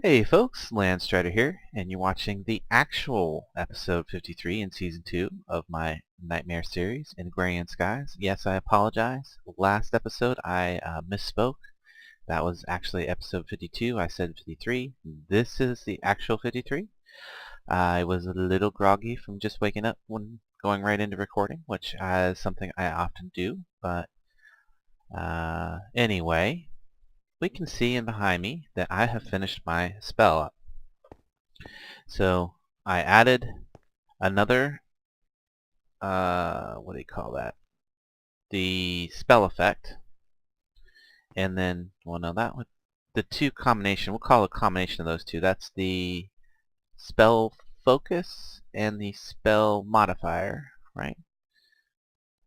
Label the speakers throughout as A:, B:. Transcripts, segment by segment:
A: Hey folks, Landstryder here, and you're watching the actual episode 53 in Season 2 of my Nightmare series, Agrarian Skies. Yes, I apologize. Last episode I misspoke. That was actually episode 52. I said 53. This is the actual 53. I was a little groggy from just waking up when going right into recording, which is something I often do, but anyway, we can see in behind me that I have finished my spell up. So I added another, what do you call that? The spell effect. And then, well no, that would, the two combination, we'll call a combination of those two. That's the spell focus and the spell modifier, right?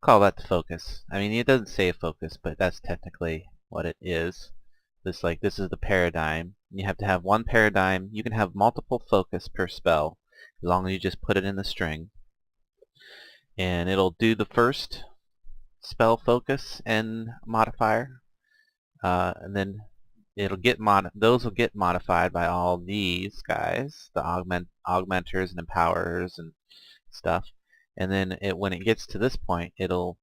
A: Call that the focus. I mean, it doesn't say focus, but that's technically what it is. This is the paradigm. You have to have one paradigm. You can have multiple focus per spell, as long as you just put it in the string. And it'll do the first spell focus and modifier, and then it'll get those will get modified by all these guys, the augmenters and empowerers and stuff. And then when it gets to this point, it'll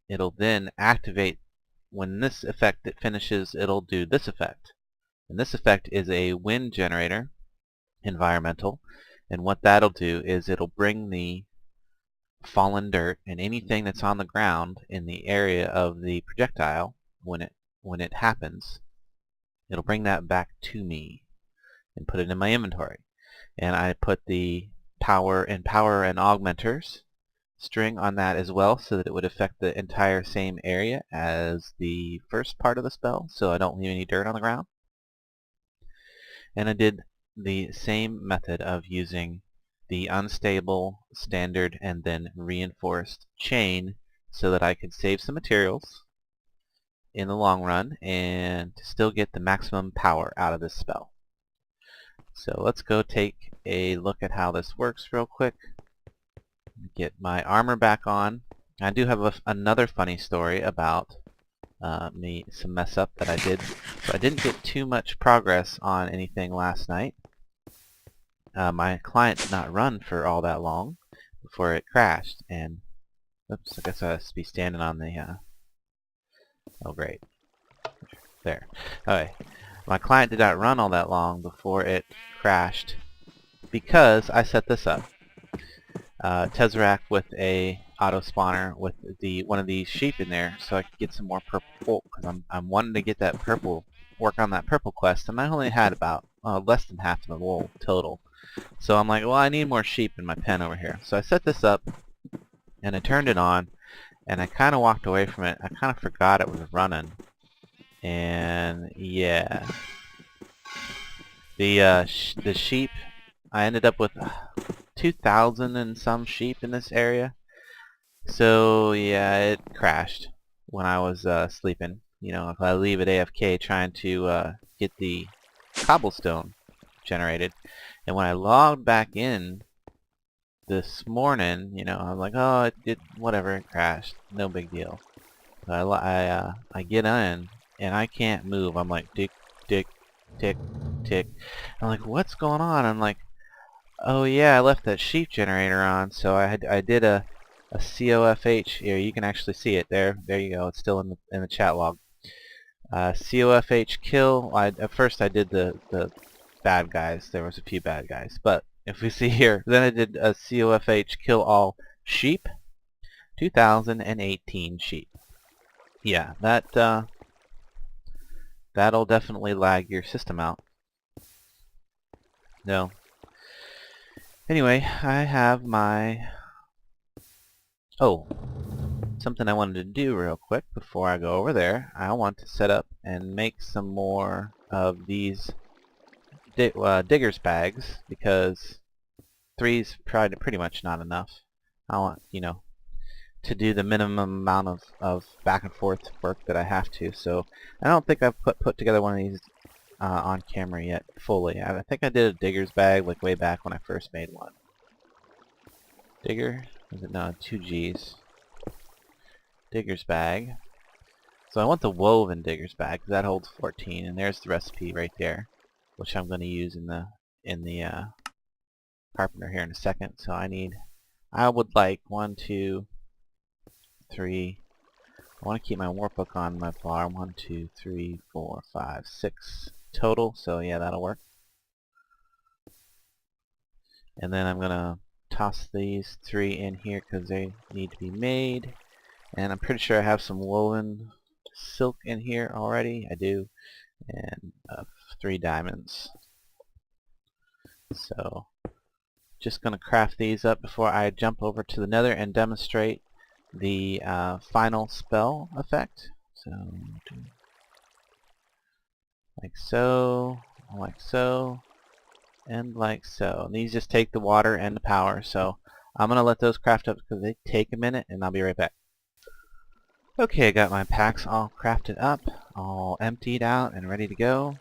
A: then activate. When this effect finishes, it'll do this effect. And this effect is a wind generator, environmental. And what that'll do is it'll bring the fallen dirt and anything that's on the ground in the area of the projectile when it happens. It'll bring that back to me and put it in my inventory. And I put the power and augmenters string on that as well, so that it would affect the entire same area as the first part of the spell, so I don't leave any dirt on the ground. And I did the same method of using the unstable, standard, and then reinforced chain so that I could save some materials in the long run and to still get the maximum power out of this spell. So let's go take a look at how this works real quick. Get my armor back on. I do have another funny story about some mess up that I did. So I didn't get too much progress on anything last night. My client did not run for all that long before it crashed, and oops, I guess I have to be standing on the oh great, there. Okay, my client did not run all that long before it crashed because I set this up. Tesseract with a auto spawner with one of these sheep in there, so I could get some more purple wool, because I'm wanting to get that purple, work on that purple quest, and I only had about less than half of the wool total. So I'm like, well, I need more sheep in my pen over here. So I set this up, and I turned it on, and I kind of walked away from it. I kind of forgot it was running, and yeah, the sheep, I ended up with 2,000 and some sheep in this area. So yeah, it crashed when I was sleeping. You know, if I leave it AFK trying to get the cobblestone generated. And when I logged back in this morning, you know, I'm like, oh, whatever, it crashed. No big deal. So I get in, and I can't move. I'm like, tick, tick, tick, tick. I'm like, what's going on? I'm like, oh yeah, I left that sheep generator on, so I did a COFH here. You can actually see it there. There you go. It's still in the chat log. COFH kill. At first I did the bad guys. There was a few bad guys, but if we see here, then I did a COFH kill all sheep. 2018 sheep. Yeah, that'll definitely lag your system out. No. Anyway, I have my... Oh, something I wanted to do real quick before I go over there. I want to set up and make some more of these digger's bags, because 3's pretty much not enough. I want, you know, to do the minimum amount of back and forth work that I have to. So I don't think I've put together one of these on camera yet fully. I think I did a digger's bag like way back when I first made one. Digger? Is it? No, 2 G's. Digger's bag. So I want the woven digger's bag, because that holds 14, and there's the recipe right there. which I'm going to use in the carpenter here in a second. So I would like 1, 2, 3. I want to keep my workbook on my bar. 1, 2, 3, 4, 5, 6 total. So yeah, that'll work. And then I'm gonna toss these 3 in here because they need to be made. And I'm pretty sure I have some woven silk in here already. I do. And 3 diamonds. So just gonna craft these up before I jump over to the nether and demonstrate the final spell effect. So like so, like so, and like so. And these just take the water and the power. So I'm gonna let those craft up because they take a minute, and I'll be right back. Okay, I got my packs all crafted up, all emptied out and ready to go.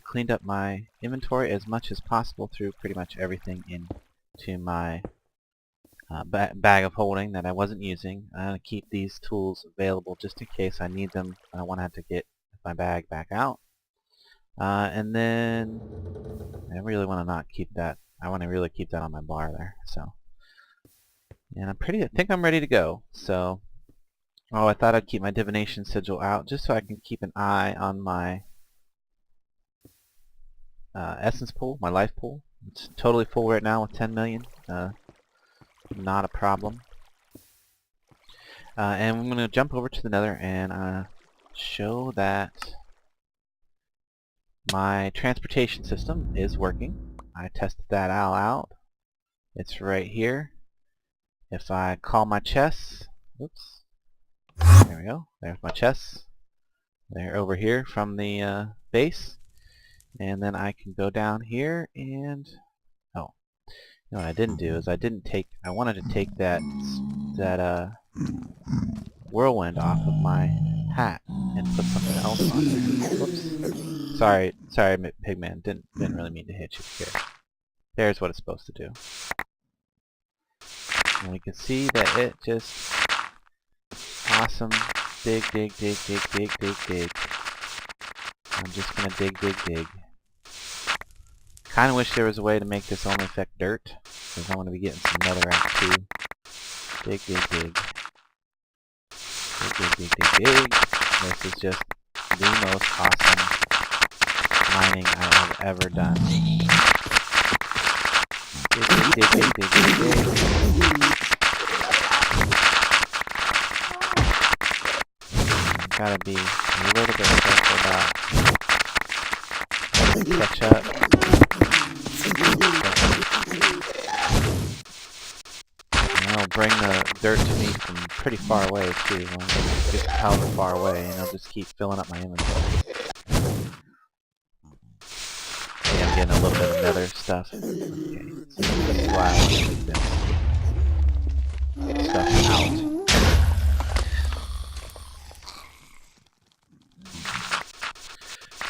A: Cleaned up my inventory as much as possible, threw pretty much everything into my bag of holding that I wasn't using. I'm going to keep these tools available just in case I need them. I don't want to have to get my bag back out. And then I really want to not keep that. I want to really keep that on my bar there. So, and I think I'm ready to go. So, I thought I'd keep my divination sigil out just so I can keep an eye on my essence pool, my life pool. It's totally full right now with 10 million. Not a problem. And I'm going to jump over to the nether and show that my transportation system is working. I tested that all out. It's right here. If I call my chests, oops, there we go. There's my chests. They're over here from the base. And then I can go down here and, oh, you know what I didn't do is I wanted to take that whirlwind off of my hat and put something else on there. Whoops. Sorry, Pigman. Didn't really mean to hit you here. There's what it's supposed to do. And we can see that it just awesome. Dig. I'm just gonna dig. Kinda wish there was a way to make this only affect dirt, because I want to be getting some netherrack too. Dig. This is just the most awesome mining I have ever done. Dig. Gotta be a little bit careful about catch up. And it'll bring the dirt to me from pretty far away too. Just however far away, and I'll just keep filling up my inventory. Yeah, I'm getting a little bit of nether stuff. Okay, so this is why I want to keep this stuff out.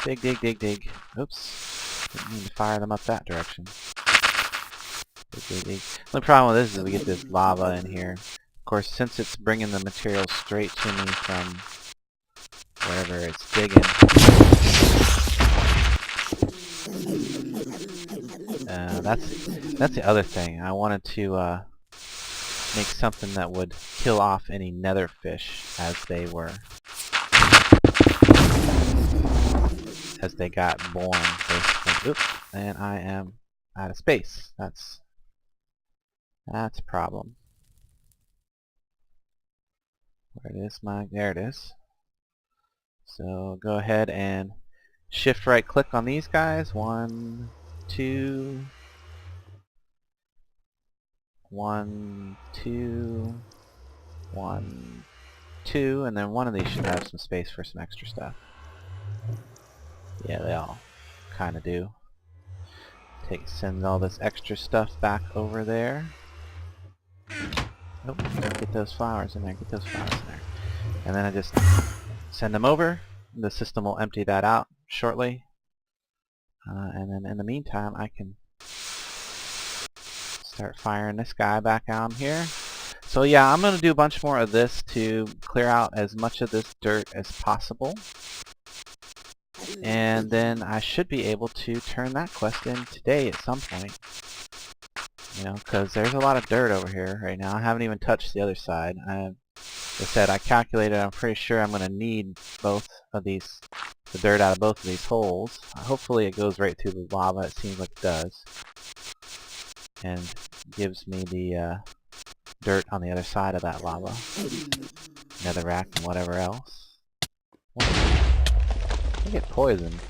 A: Dig. Oops. Didn't mean to fire them up that direction. Dig. The only problem with this is we get this lava in here. Of course, since it's bringing the material straight to me from wherever it's digging, that's the other thing. I wanted to make something that would kill off any nether fish as they got born, basically. Oops, and I am out of space. That's a problem. There it is. So go ahead and shift right click on these guys. 1, 2, 1, 2, 1, 2, and then one of these should have some space for some extra stuff. Yeah, they all kind of do. Send all this extra stuff back over there. Nope, get those flowers in there, And then I just send them over. The system will empty that out shortly. And then in the meantime, I can start firing this guy back on here. So yeah, I'm going to do a bunch more of this to clear out as much of this dirt as possible. And then I should be able to turn that quest in today at some point. You know, because there's a lot of dirt over here right now. I haven't even touched the other side. Like I said, I calculated, I'm pretty sure I'm going to need both of these, the dirt out of both of these holes. Hopefully it goes right through the lava. It seems like it does. And gives me the dirt on the other side of that lava. Netherrack and whatever else. I get poisoned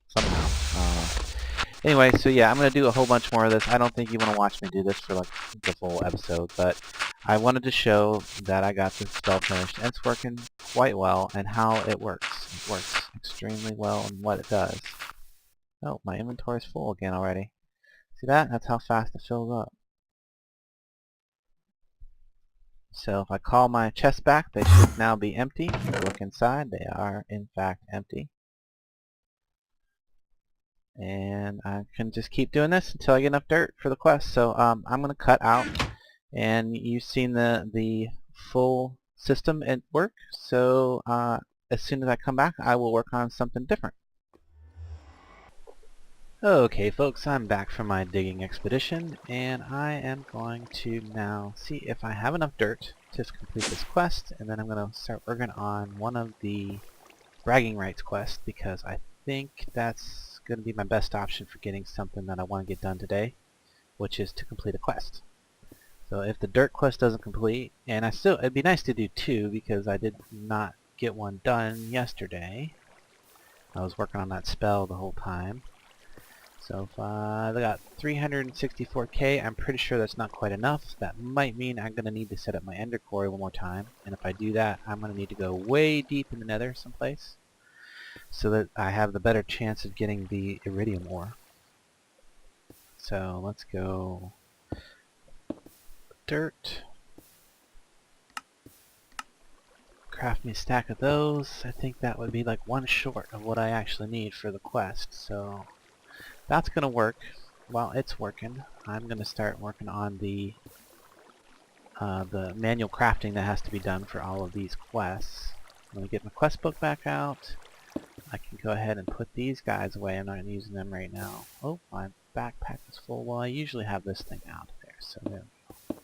A: somehow. Anyway, so yeah, I'm going to do a whole bunch more of this. I don't think you want to watch me do this for like the full episode, but I wanted to show that I got this spell finished, and it's working quite well, and how it works. It works extremely well in what it does. Oh, my inventory's full again already. See that? That's how fast it fills up. So if I call my chests back, they should now be empty. Look inside, they are in fact empty. And I can just keep doing this until I get enough dirt for the quest. So I'm going to cut out, and you've seen the full system at work. So as soon as I come back, I will work on something different. Okay folks, I'm back from my digging expedition, and I am going to now see if I have enough dirt to complete this quest, and then I'm going to start working on one of the bragging rights quests, because I think that's going to be my best option for getting something that I want to get done today, which is to complete a quest. So if the dirt quest doesn't complete, and it'd be nice to do two, because I did not get one done yesterday. I was working on that spell the whole time. So if I got 364k, I'm pretty sure that's not quite enough. That might mean I'm going to need to set up my ender quarry one more time, and if I do that, I'm going to need to go way deep in the nether someplace, so that I have the better chance of getting the iridium ore. So let's go dirt. Craft me a stack of those. I think that would be like one short of what I actually need for the quest. So that's gonna work. While it's working, I'm gonna start working on the manual crafting that has to be done for all of these quests. I'm gonna get my quest book back out. I can go ahead and put these guys away. I'm not using them right now. Oh, my backpack is full. Well, I usually have this thing out there, so there we go.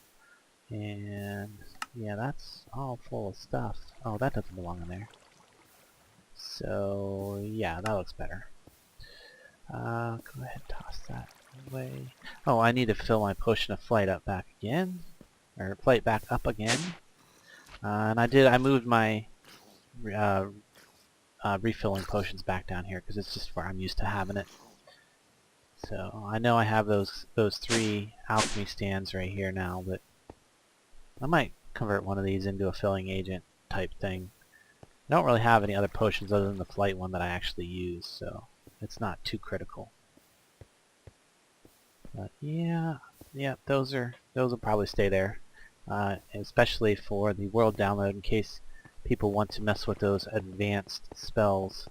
A: And yeah, that's all full of stuff. Oh, that doesn't belong in there. So yeah, that looks better. Go ahead and toss that away. Oh, I need to fill my potion of flight up back again, or flight back up again. And I moved my refilling potions back down here because it's just where I'm used to having it. So I know I have those 3 alchemy stands right here now, but I might convert one of these into a filling agent type thing. I don't really have any other potions other than the flight one that I actually use, so it's not too critical. But yeah, those will probably stay there, especially for the world download in case people want to mess with those advanced spells.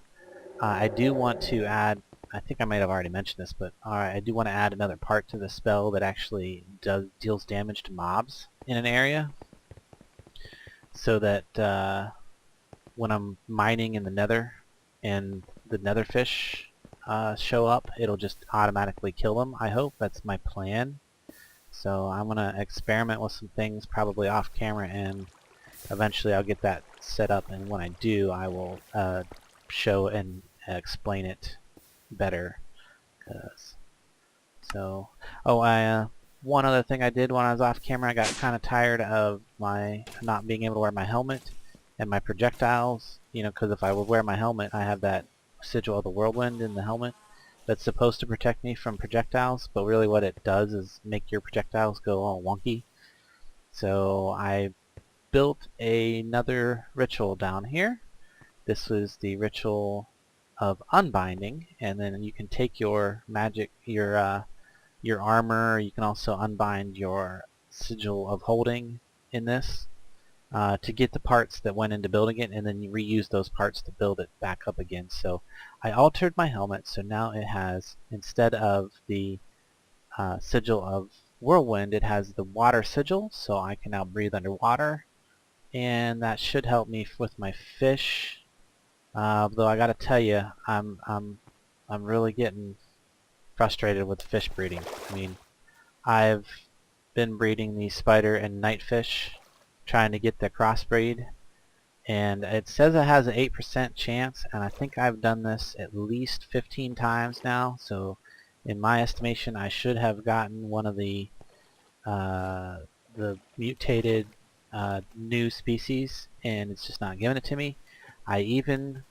A: I do want to add, I think I might have already mentioned this, but I do want to add another part to the spell that actually deals damage to mobs in an area, so that when I'm mining in the nether and the netherfish show up, it'll just automatically kill them. I hope that's my plan. So I'm gonna experiment with some things probably off camera, and eventually I'll get that set up, and when I do, I will show and explain it better. One other thing I did when I was off camera, I got kind of tired of my not being able to wear my helmet and my projectiles, you know, because if I would wear my helmet, I have that sigil of the whirlwind in the helmet that's supposed to protect me from projectiles, but really what it does is make your projectiles go all wonky. So I built another ritual down here. This was the ritual of unbinding, and then you can take your magic, your armor, you can also unbind your sigil of holding in this to get the parts that went into building it, and then you reuse those parts to build it back up again. So I altered my helmet, so now it has, instead of the sigil of whirlwind, it has the water sigil, so I can now breathe underwater, and that should help me with my fish Though I gotta tell you, I'm really getting frustrated with fish breeding. I mean, I've been breeding the spider and nightfish, trying to get the crossbreed, and it says it has an 8% chance, and I think I've done this at least 15 times now, so in my estimation I should have gotten one of uh, the mutated new species, and it's just not giving it to me. I even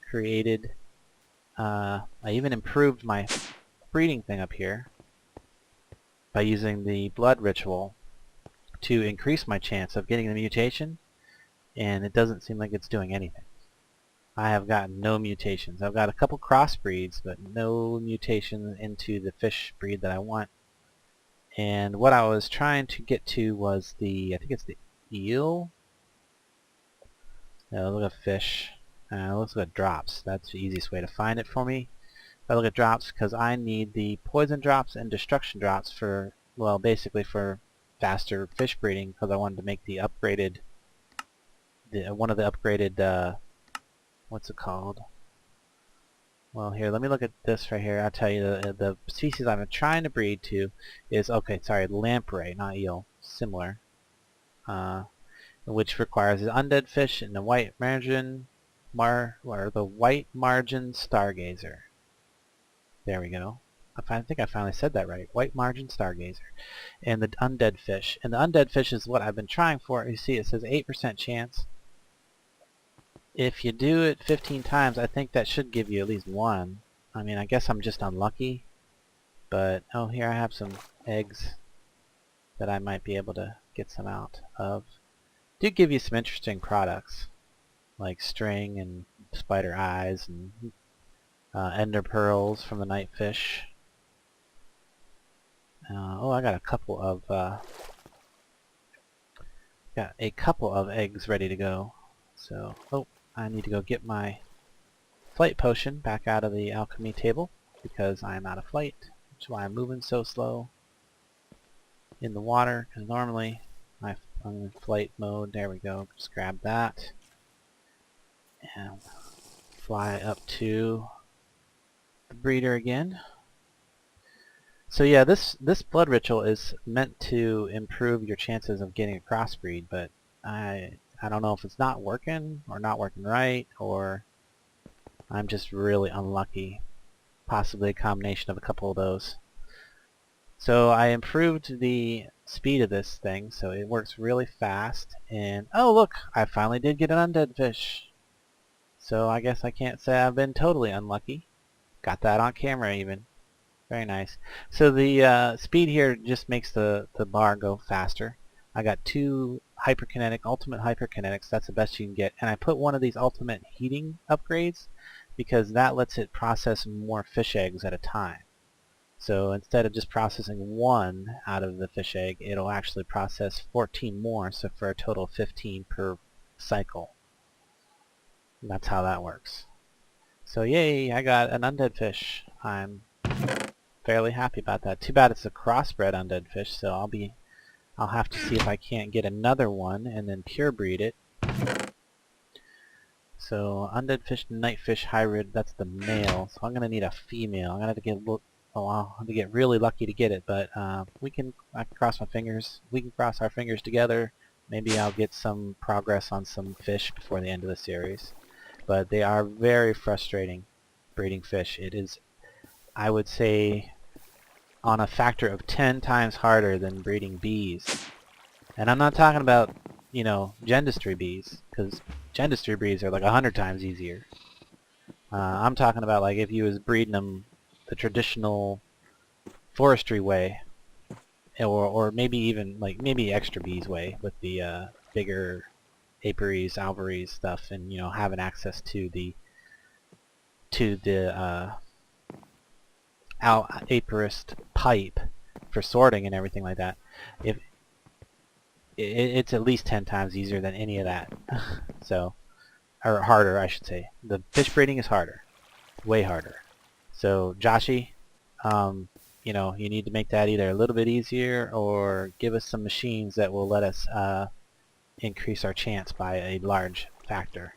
A: improved my breeding thing up here by using the blood ritual to increase my chance of getting the mutation, and it doesn't seem like it's doing anything. I have gotten no mutations. I've got a couple crossbreeds, but no mutation into the fish breed that I want. And what I was trying to get to was I think it's the eel. Look at fish. Let's look at drops. That's the easiest way to find it for me. If I look at drops, because I need the poison drops and destruction drops for, well, basically for faster fish breeding, because I wanted to make the upgraded, one of the upgraded, what's it called? Well, here, let me look at this right here. I'll tell you, the species I'm trying to breed to is, okay, sorry, lamprey, not eel, similar, which requires the undead fish and the white margin, the white margin stargazer. There we go. I think I finally said that right. White margin stargazer. And the undead fish. And the undead fish is what I've been trying for. You see it says 8% chance. If you do it 15 times, I think that should give you at least one. I mean, I guess I'm just unlucky. But, oh, here I have some eggs that I might be able to get some out of. Do give you some interesting products, like string and spider eyes and ender pearls from the nightfish. Oh, I got a couple of eggs ready to go. So, oh, I need to go get my flight potion back out of the alchemy table because I'm out of flight, which is why I'm moving so slow in the water. Because normally I'm in flight mode. There we go. Just grab that and fly up to the breeder again. So yeah, this blood ritual is meant to improve your chances of getting a crossbreed, but I don't know if it's not working or not working right, or I'm just really unlucky. Possibly a combination of a couple of those. So I improved the speed of this thing so it works really fast, and oh look, I finally did get an undead fish. So I guess I can't say I've been totally unlucky. Got that on camera even. Very nice. So the speed here just makes the bar go faster. I got two ultimate hyperkinetics, that's the best you can get, and I put one of these ultimate heating upgrades because that lets it process more fish eggs at a time. So instead of just processing one out of the fish egg, it'll actually process 14 more, so for a total of 15 per cycle. And that's how that works. So yay, I got an undead fish. I'm fairly happy about that. Too bad it's a crossbred undead fish, so I'll have to see if I can't get another one and then pure breed it. So undead fish, nightfish hybrid, that's the male. So I'm gonna need a female. I'm gonna have to get I'll have to get really lucky to get it, but I can cross my fingers. We can cross our fingers together. Maybe I'll get some progress on some fish before the end of the series. But they are very frustrating breeding fish. It is, I would say, on a factor of 10 times harder than breeding bees. And I'm not talking about, you know, gendistry bees, because gendistry bees are like 100 times easier. I'm talking about like if you was breeding them the traditional forestry way, or maybe even like maybe extra bees way with the bigger apiaries, alvearies stuff, and you know having access to the apiarist pipe for sorting and everything like that. If it's at least 10 times easier than any of that. So, or harder, I should say. The fish breeding is harder, way harder. So, Joshy, you know, you need to make that either a little bit easier or give us some machines that will let us increase our chance by a large factor.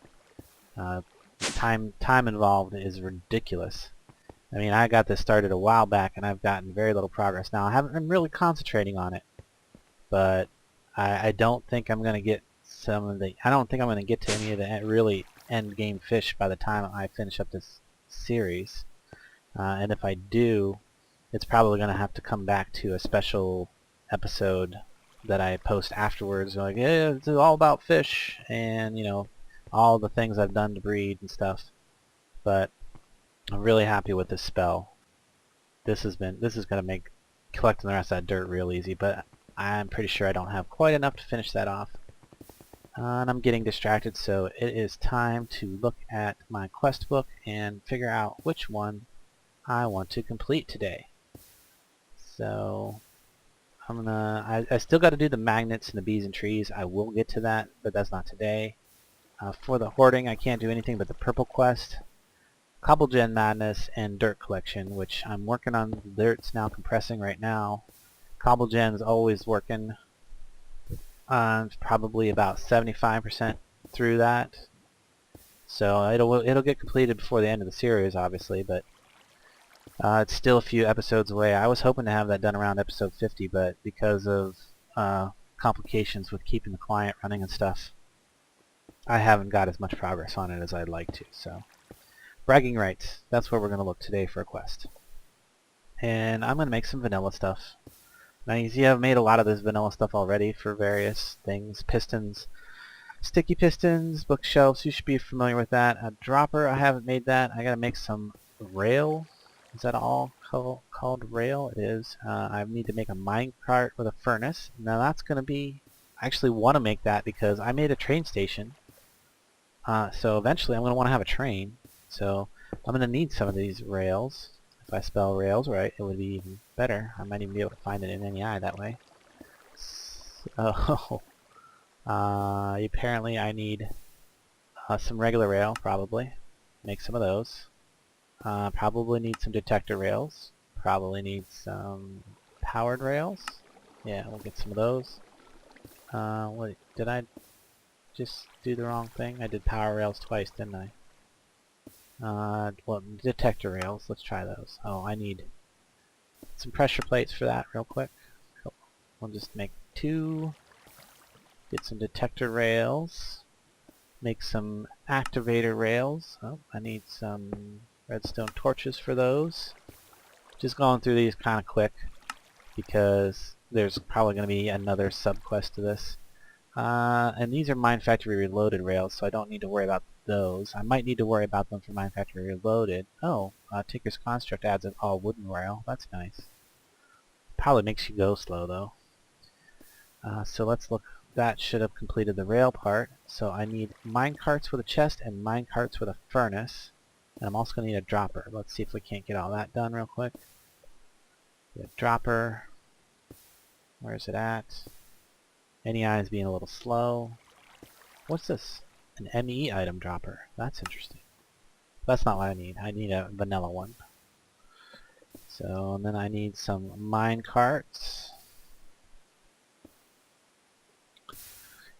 A: time involved is ridiculous. I mean, I got this started a while back, and I've gotten very little progress. Now, I'm really concentrating on it, but I don't think I'm going to get I don't think I'm going to get to any of the really end game fish by the time I finish up this series. And if I do, it's probably going to have to come back to a special episode that I post afterwards. Like, yeah, it's all about fish, and you know, all the things I've done to breed and stuff. But I'm really happy with this spell. This is going to make collecting the rest of that dirt real easy, but I'm pretty sure I don't have quite enough to finish that off. And I'm getting distracted, so it is time to look at my quest book and figure out which one I want to complete today. So I still got to do the magnets and the bees and trees. I will get to that, but that's not today. For the hoarding, I can't do anything but the purple quest, Cobblegen Madness, and dirt collection, which I'm working on. Dirt's now compressing right now. Cobblegen's always working. Probably about 75% through that. So it'll get completed before the end of the series, obviously, but it's still a few episodes away. I was hoping to have that done around episode 50, but because of complications with keeping the client running and stuff, I haven't got as much progress on it as I'd like to. So, bragging rights. That's where we're going to look today for a quest. And I'm going to make some vanilla stuff. Now you see I've made a lot of this vanilla stuff already for various things. Pistons, sticky pistons, bookshelves, you should be familiar with that. A dropper, I haven't made that. I gotta make some rail. Is that all called rail? It is. I need to make a minecart with a furnace. Now that's gonna be, I actually want to make that because I made a train station. So eventually I'm gonna want to have a train. So I'm gonna need some of these rails. If I spell rails right, it would be even better. I might even be able to find it in NEI that way. So, apparently I need some regular rail, probably. Make some of those. Probably need some detector rails. Probably need some powered rails. Yeah, we'll get some of those. What, did I just do the wrong thing? I did power rails twice, didn't I? Well, detector rails, let's try those. Oh, I need some pressure plates for that real quick. Cool. We'll just make 2, get some detector rails, make some activator rails. Oh, I need some redstone torches for those. Just going through these kind of quick because there's probably going to be another sub-quest to this. And these are Mine Factory Reloaded rails, so I don't need to worry about those. I might need to worry about them for Mine Factory Reloaded. Oh, Tinker's Construct adds an all-wooden rail. That's nice. Probably makes you go slow, though. So let's look. That should have completed the rail part. So I need mine carts with a chest and mine carts with a furnace. And I'm also going to need a dropper. Let's see if we can't get all that done real quick. The dropper. Where's it at? NEI is being a little slow. What's this? An ME item dropper. That's interesting. That's not what I need. I need a vanilla one. So, and then I need some mine carts.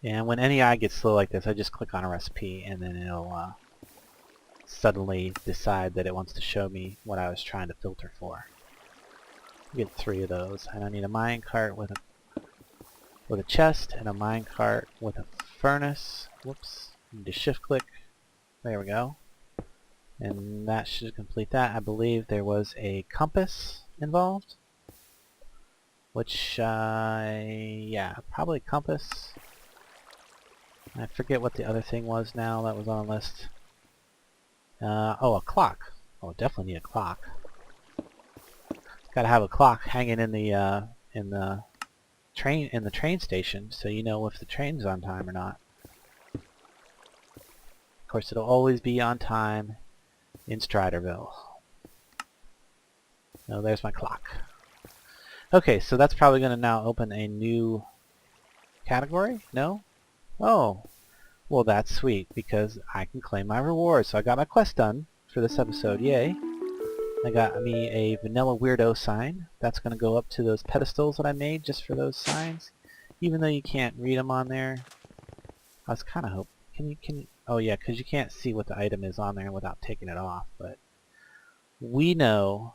A: And when NEI gets slow like this, I just click on a recipe and then it'll suddenly decide that it wants to show me what I was trying to filter for. Get 3 of those. And I need a mine cart with a chest and a mine cart with a furnace. Whoops. Need to shift click. There we go. And that should complete that. I believe there was a compass involved. Which, yeah, probably compass. I forget what the other thing was now that was on the list. Oh, a clock. Oh, definitely need a clock. Gotta have a clock hanging in the train station, so you know if the train's on time or not. Of course, it'll always be on time in Striderville. Oh, there's my clock. Okay, so that's probably going to now open a new category? No? Oh, well that's sweet, because I can claim my reward. So I got my quest done for this episode, yay. I got me a vanilla weirdo sign. That's going to go up to those pedestals that I made just for those signs. Even though you can't read them on there. I was kind of hoping. Can you, Oh yeah, because you can't see what the item is on there without taking it off, but we know,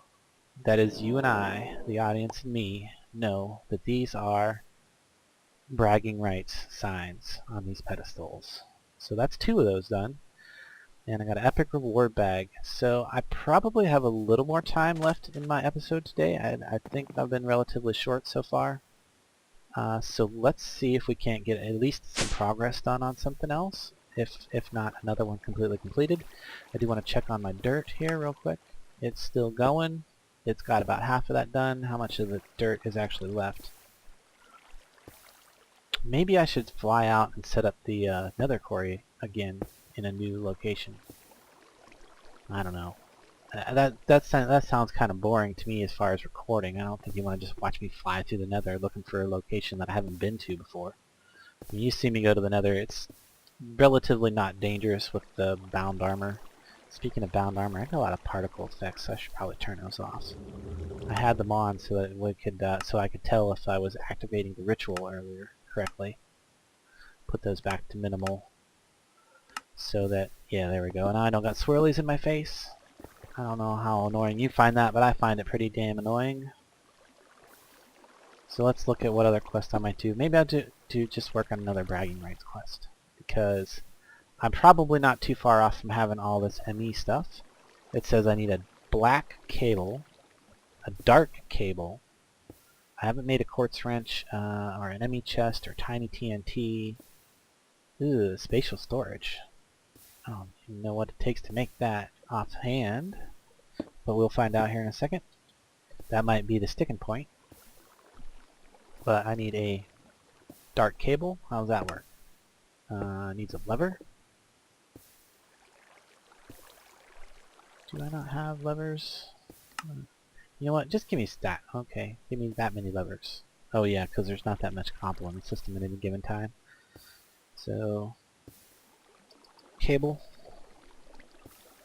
A: that is you and I, the audience and me, know that these are bragging rights signs on these pedestals. So that's 2 of those done. And I got an epic reward bag. So I probably have a little more time left in my episode today. I think I've been relatively short so far. So let's see if we can't get at least some progress done on something else. If not, another one completely completed. I do want to check on my dirt here real quick. It's still going. It's got about half of that done. How much of the dirt is actually left? Maybe I should fly out and set up the nether quarry again in a new location. I don't know. That sounds kind of boring to me as far as recording. I don't think you want to just watch me fly through the nether looking for a location that I haven't been to before. When you see me go to the nether, it's relatively not dangerous with the bound armor. Speaking of bound armor, I got a lot of particle effects, so I should probably turn those off. I had them on so that we could, so I could tell if I was activating the ritual earlier correctly. Put those back to minimal, so that, yeah, there we go. Now I don't got swirlies in my face. I don't know how annoying you find that, but I find it pretty damn annoying. So let's look at what other quest I might do. Maybe I'll just work on another bragging rights quest, because I'm probably not too far off from having all this ME stuff. It says I need a black cable, a dark cable. I haven't made a quartz wrench, or an ME chest, or tiny TNT. Ooh, spatial storage. I don't even know what it takes to make that offhand, but we'll find out here in a second. That might be the sticking point. But I need a dark cable. How does that work? Needs a lever. Do I not have levers? You know what? Just give me stat. Okay, give me that many levers. Oh yeah, because there's not that much cobble in the system at any given time. So, cable.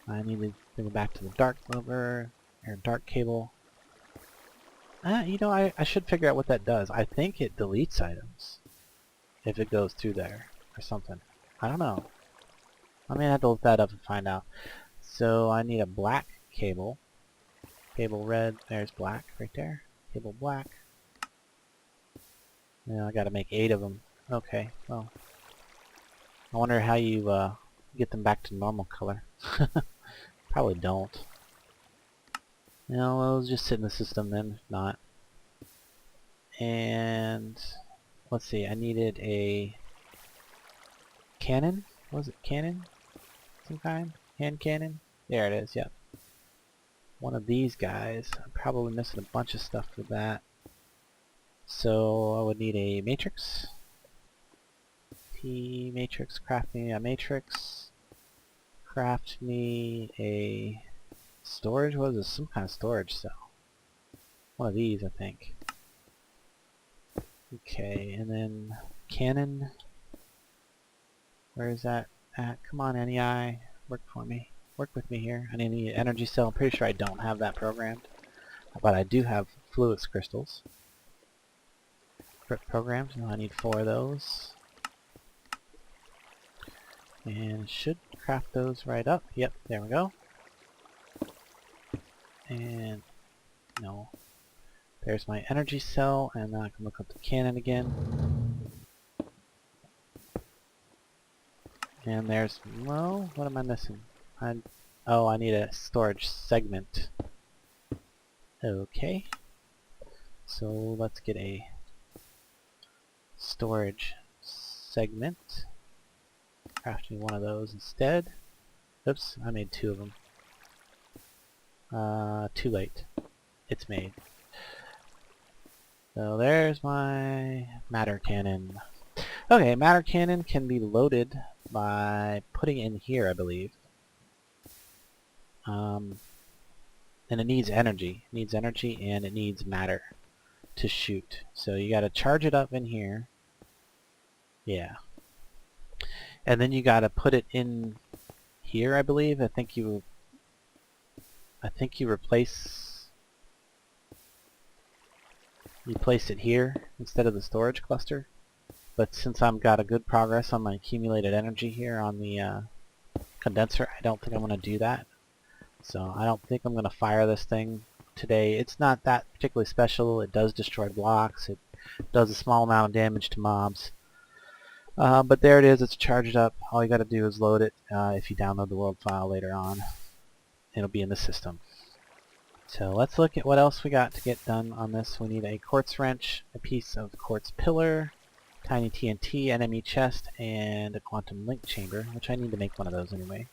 A: I need to bring it back to the dark lever, or dark cable. You know, I should figure out what that does. I think it deletes items if it goes through there or something. I don't know. I may have to look that up and find out. So I need a black cable. Cable red, there's black right there. Cable black. Now I gotta make 8 of them. Okay, well. I wonder how you get them back to normal color. Probably don't. No, well, it'll just sit in the system then, if not. And let's see, I needed a cannon? Was it cannon? Some kind? Hand cannon? There it is, yep. One of these guys. I'm probably missing a bunch of stuff for that. So I would need a matrix. T matrix, craft me a matrix. Craft me a storage. What is this? Some kind of storage cell. One of these, I think. Okay, and then cannon. Where is that at? Come on, NEI. Work for me. Work with me here. I need an energy cell. I'm pretty sure I don't have that programmed. But I do have fluix crystals. Programmed. No, I need 4 of those. And should craft those right up. Yep, there we go. And no. There's my energy cell, and now I can look up the cannon again. And there's, well, what am I missing? Oh, I need a storage segment. Okay. So let's get a storage segment. Crafting one of those instead. Oops, I made 2 of them. Too late. It's made. So there's my matter cannon. Okay, matter cannon can be loaded by putting it in here, I believe. And it needs energy. It needs energy and it needs matter to shoot. So you gotta charge it up in here. Yeah. And then you gotta put it in here, I believe. I think you place it here instead of the storage cluster. But since I've got a good progress on my accumulated energy here on the condenser. I don't think I'm going to do that. So I don't think I'm going to fire this thing today. It's not that particularly special. It does destroy blocks. It does a small amount of damage to mobs. But there it is. It's charged up. All you got to do is load it. If you download the world file later on, it'll be in the system. So let's look at what else we got to get done on this. We need a quartz wrench, a piece of quartz pillar, tiny TNT, enemy chest, and a quantum link chamber, which I need to make one of those anyway.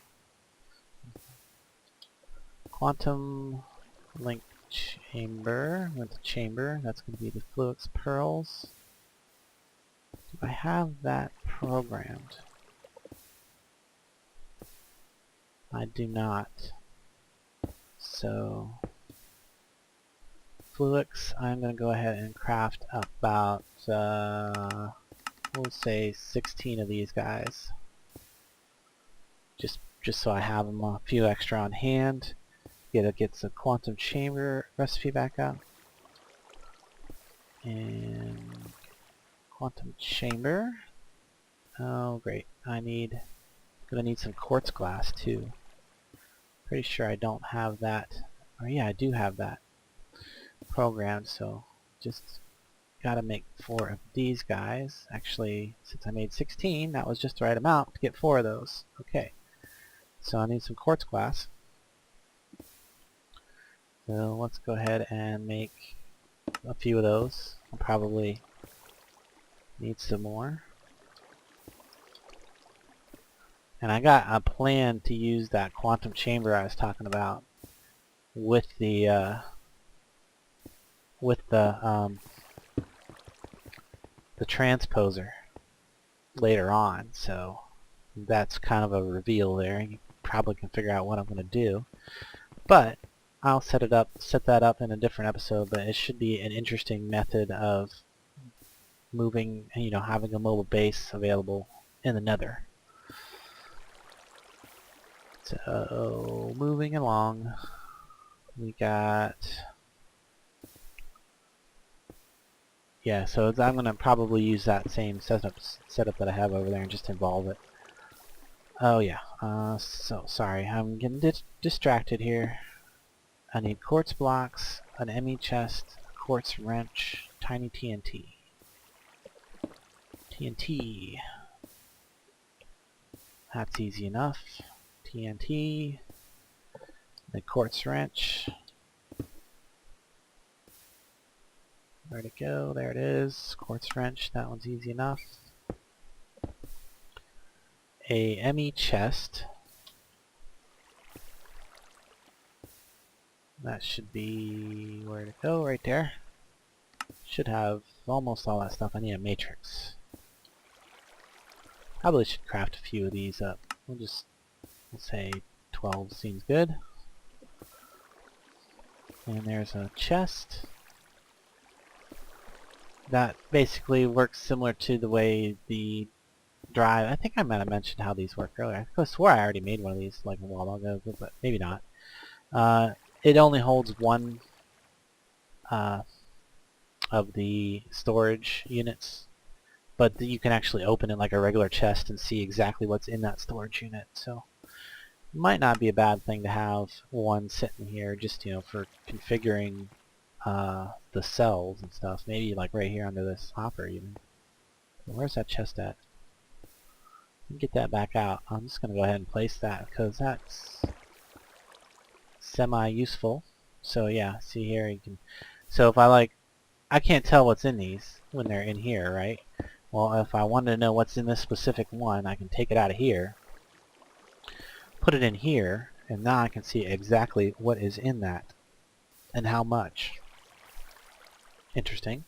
A: Quantum link chamber with the chamber. That's going to be the Fluix pearls. Do I have that programmed? I do not. So Fluix, I'm going to go ahead and craft about, we'll say 16 of these guys. Just so I have them a few extra on hand. Get the quantum chamber recipe back up. And quantum chamber. Oh great, gonna need some quartz glass too. Pretty sure I don't have that. Oh yeah, I do have that programmed, so just gotta make 4 of these guys. Actually, since I made 16, that was just the right amount to get 4 of those. Okay, so I need some quartz glass. So let's go ahead and make a few of those. I'll probably need some more. And I got a plan to use that quantum chamber I was talking about with the transposer later on. So that's kind of a reveal there. You probably can figure out what I'm going to do. But I'll set that up in a different episode, but it should be an interesting method of moving, having a mobile base available in the Nether. So, moving along, we got, yeah, so I'm going to probably use that same setup that I have over there and just involve it. Oh yeah, so sorry, I'm getting distracted here. I need quartz blocks, an ME chest, a quartz wrench, tiny TNT. TNT. That's easy enough. TNT. The quartz wrench. Where'd it go? There it is. Quartz wrench. That one's easy enough. A ME chest. That should be, where'd it go? Right there. Should have almost all that stuff. I need a matrix. Probably should craft a few of these up. We'll say 12 seems good. And there's a chest. That basically works similar to the way the drive, I think I might have mentioned how these work earlier. I swore I already made one of these like a while ago, but maybe not. It only holds one of the storage units, but you can actually open it like a regular chest and see exactly what's in that storage unit. So it might not be a bad thing to have one sitting here just for configuring the cells and stuff. Maybe like right here under this hopper even. Where's that chest at? Get that back out. I'm just going to go ahead and place that because that's semi-useful. So yeah, see here you can. So if I can't tell what's in these when they're in here, right? Well, if I wanted to know what's in this specific one, I can take it out of here, put it in here, and now I can see exactly what is in that and how much. Interesting.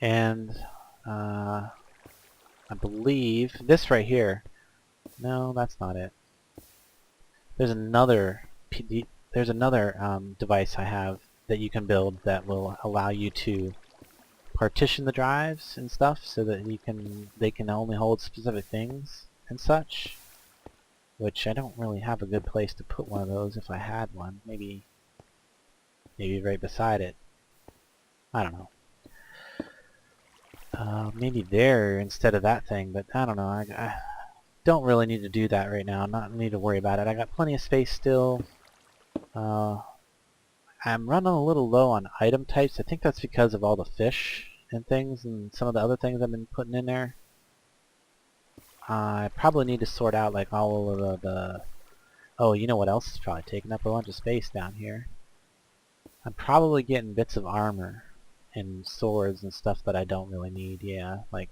A: And I believe this right here. No, that's not it. There's another device I have that you can build that will allow you to partition the drives and stuff so that they can only hold specific things and such. Which I don't really have a good place to put one of those if I had one. Maybe right beside it. I don't know.
B: maybe there instead of that thing, but I don't know. I don't really need to do that right now. Not need to worry about it. I got plenty of space still. I'm running a little low on item types. I think that's because of all the fish and things and some of the other things I've been putting in there. I probably need to sort out like all of the... Oh, you know what else is probably taking up a bunch of space down here? I'm probably getting bits of armor and swords and stuff that I don't really need. Yeah, like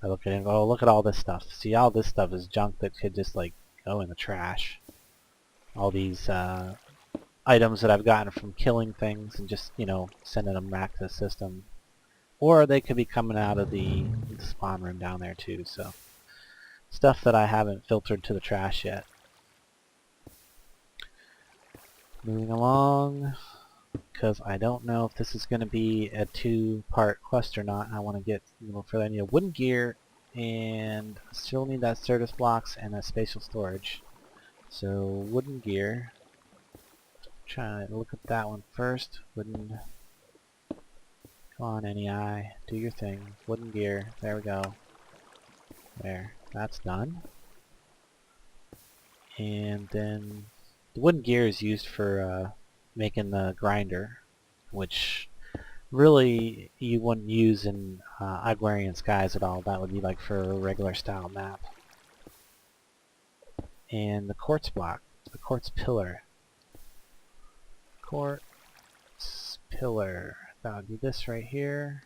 B: I look at it and go, oh, look at all this stuff. See, all this stuff is junk that could just like go in the trash. All these items that I've gotten from killing things and just, you know, sending them back to the system. Or they could be coming out of the spawn room down there too, so stuff that I haven't filtered to the trash yet. Moving along, because I don't know if this is going to be a two-part quest or not. I want to get a little further. I need a wooden gear, and I still need that service blocks and a spatial storage. So wooden gear. Try to look at that one first. Wooden. Come on, NEI. Do your thing. Wooden gear. There we go. There. That's done. And then the wooden gear is used for making the grinder, which really you wouldn't use in Agrarian Skies at all. That would be like for a regular style map. And the quartz block, the quartz pillar. Quartz pillar. That would be this right here.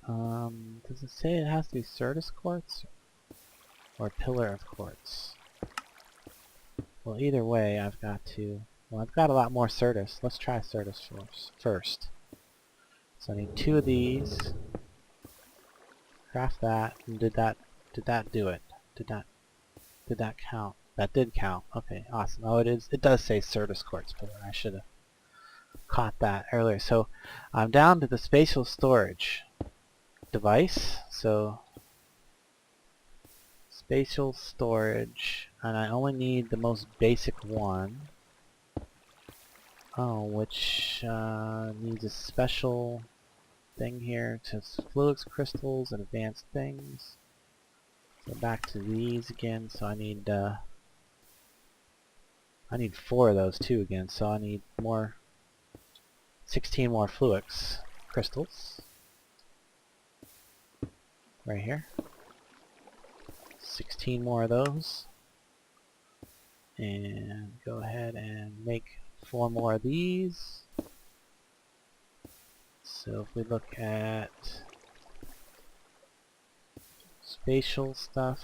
B: Does it say it has to be Certus quartz or pillar of quartz? Well, either way, I've got to... Well, I've got a lot more Certus. Let's try Certus first. So I need 2 of these. Craft that. And did that do it? Did that count? That did count. Okay, awesome. Oh, it does say Certus quartz pillar. I should have caught that earlier. So I'm down to the spatial storage device. So spatial storage, and I only need the most basic one. Oh, which needs a special thing here to fluix crystals and advanced things. Go back to these again. So I need 4 of those too again. So I need 16 more fluix crystals. Right here. 16 more of those. And go ahead and make 4 more of these. So if we look at spatial stuff,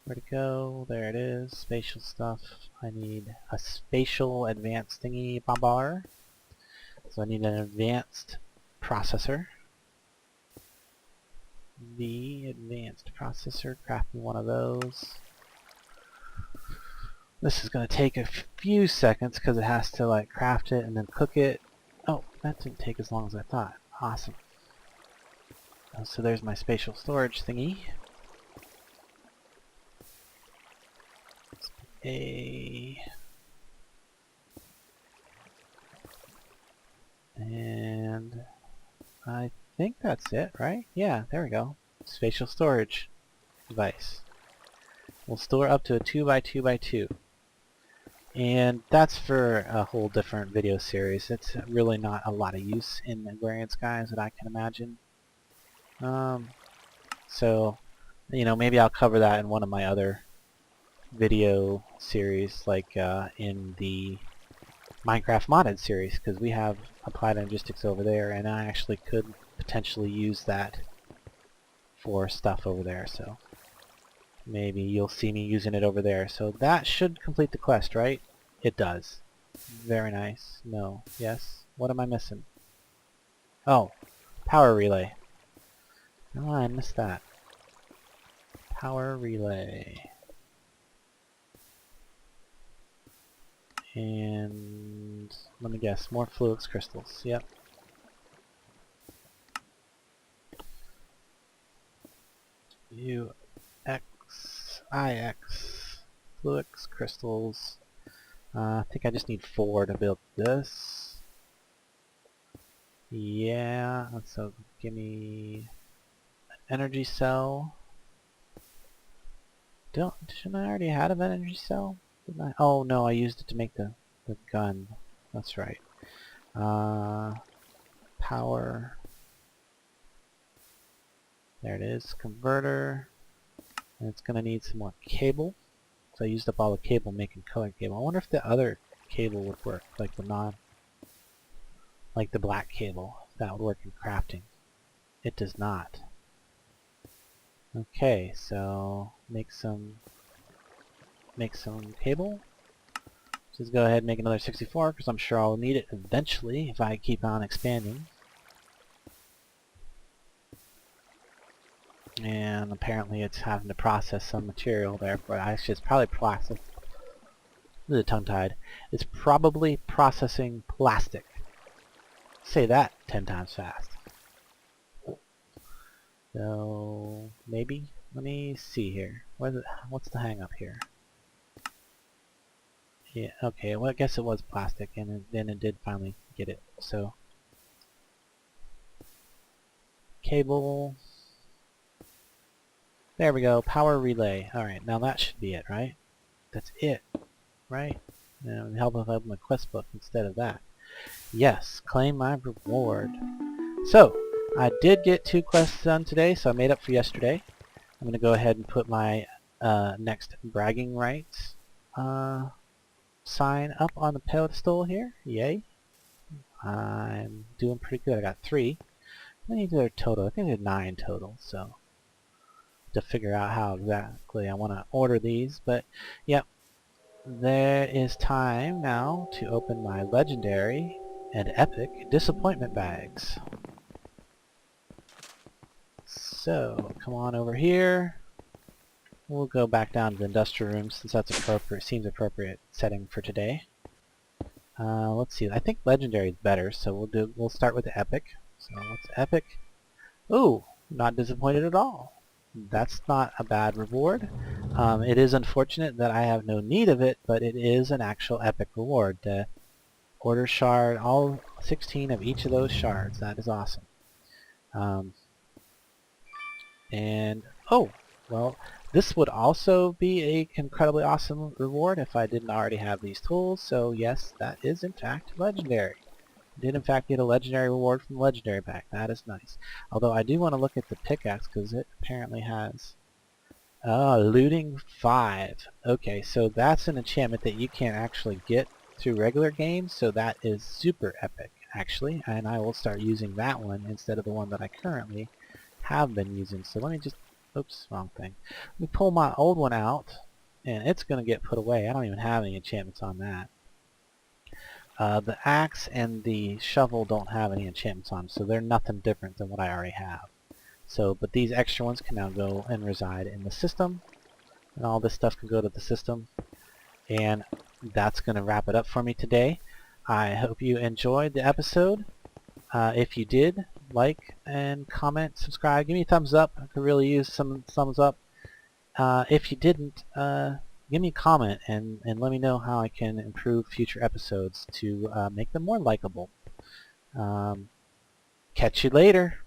B: where'd it go? There it is, spatial stuff. I need a spatial advanced thingy bar. So I need an advanced processor. The advanced processor, craft me one of those. This is going to take a few seconds because it has to like craft it and then cook it. Oh, that didn't take as long as I thought. Awesome. So there's my spatial storage thingy. And I think that's it, right? Yeah, there we go. Spatial storage device. We'll store up to a 2x2x2. And that's for a whole different video series. It's really not a lot of use in Agrarian Skies that I can imagine. So, you know, maybe I'll cover that in one of my other video series, like in the Minecraft modded series, because we have applied logistics over there, and I actually could potentially use that for stuff over there. So maybe you'll see me using it over there. So that should complete the quest, right? It does. Very nice. No. Yes. What am I missing? Oh, power relay. Oh, I missed that. Power relay. And let me guess, more fluix crystals. Yep. UXIX fluix crystals. I think I just need 4 to build this. Yeah, so give me an energy cell. Shouldn't I already have an energy cell? Didn't I? Oh no, I used it to make the gun. That's right. Power. There it is. Converter. And it's gonna need some more cable. So I used up all the cable making color cable. I wonder if the other cable would work, like the black cable. If that would work in crafting. It does not. Okay, so make some cable. Just go ahead and make another 64 because I'm sure I'll need it eventually if I keep on expanding. And apparently it's having to process some material there, but actually it's probably tongue-tied. It's probably processing plastic. Say that 10 times fast. So maybe, let me see here. What's the hang up here? Yeah, okay, well I guess it was plastic and then it did finally get it. So cable. There we go, power relay. Alright, now that should be it, right? That's it, right? And help if I open my quest book instead of that. Yes, claim my reward. So, I did get 2 quests done today, so I made up for yesterday. I'm going to go ahead and put my next bragging rights sign up on the pedestal here. Yay. I'm doing pretty good. I got 3. I need their total. I think there's 9 total, so to figure out how exactly I want to order these. But, yep, there is time now to open my legendary and epic disappointment bags. So, come on over here. We'll go back down to the industrial room since that's appropriate. Seems appropriate setting for today. Let's see. I think legendary is better, so we'll start with the epic. So what's epic? Ooh, not disappointed at all. That's not a bad reward. It is unfortunate that I have no need of it, but it is an actual epic reward. Order shard, all 16 of each of those shards. That is awesome. And oh, well, this would also be a incredibly awesome reward if I didn't already have these tools. So yes, that is in fact legendary. I did in fact get a legendary reward from the legendary pack. That is nice. Although I do want to look at the pickaxe because it apparently has looting 5. Okay, so that's an enchantment that you can't actually get through regular games, so that is super epic actually, and I will start using that one instead of the one that I currently have been using. So let me just, oops, wrong thing. Let me pull my old one out, and it's going to get put away. I don't even have any enchantments on that. The axe and the shovel don't have any enchantments on, so they're nothing different than what I already have. So, but these extra ones can now go and reside in the system, and all this stuff can go to the system. And that's going to wrap it up for me today. I hope you enjoyed the episode. If you did, like and comment, subscribe, give me a thumbs up. I could really use some thumbs up. If you didn't, give me a comment and let me know how I can improve future episodes to make them more likable. Catch you later.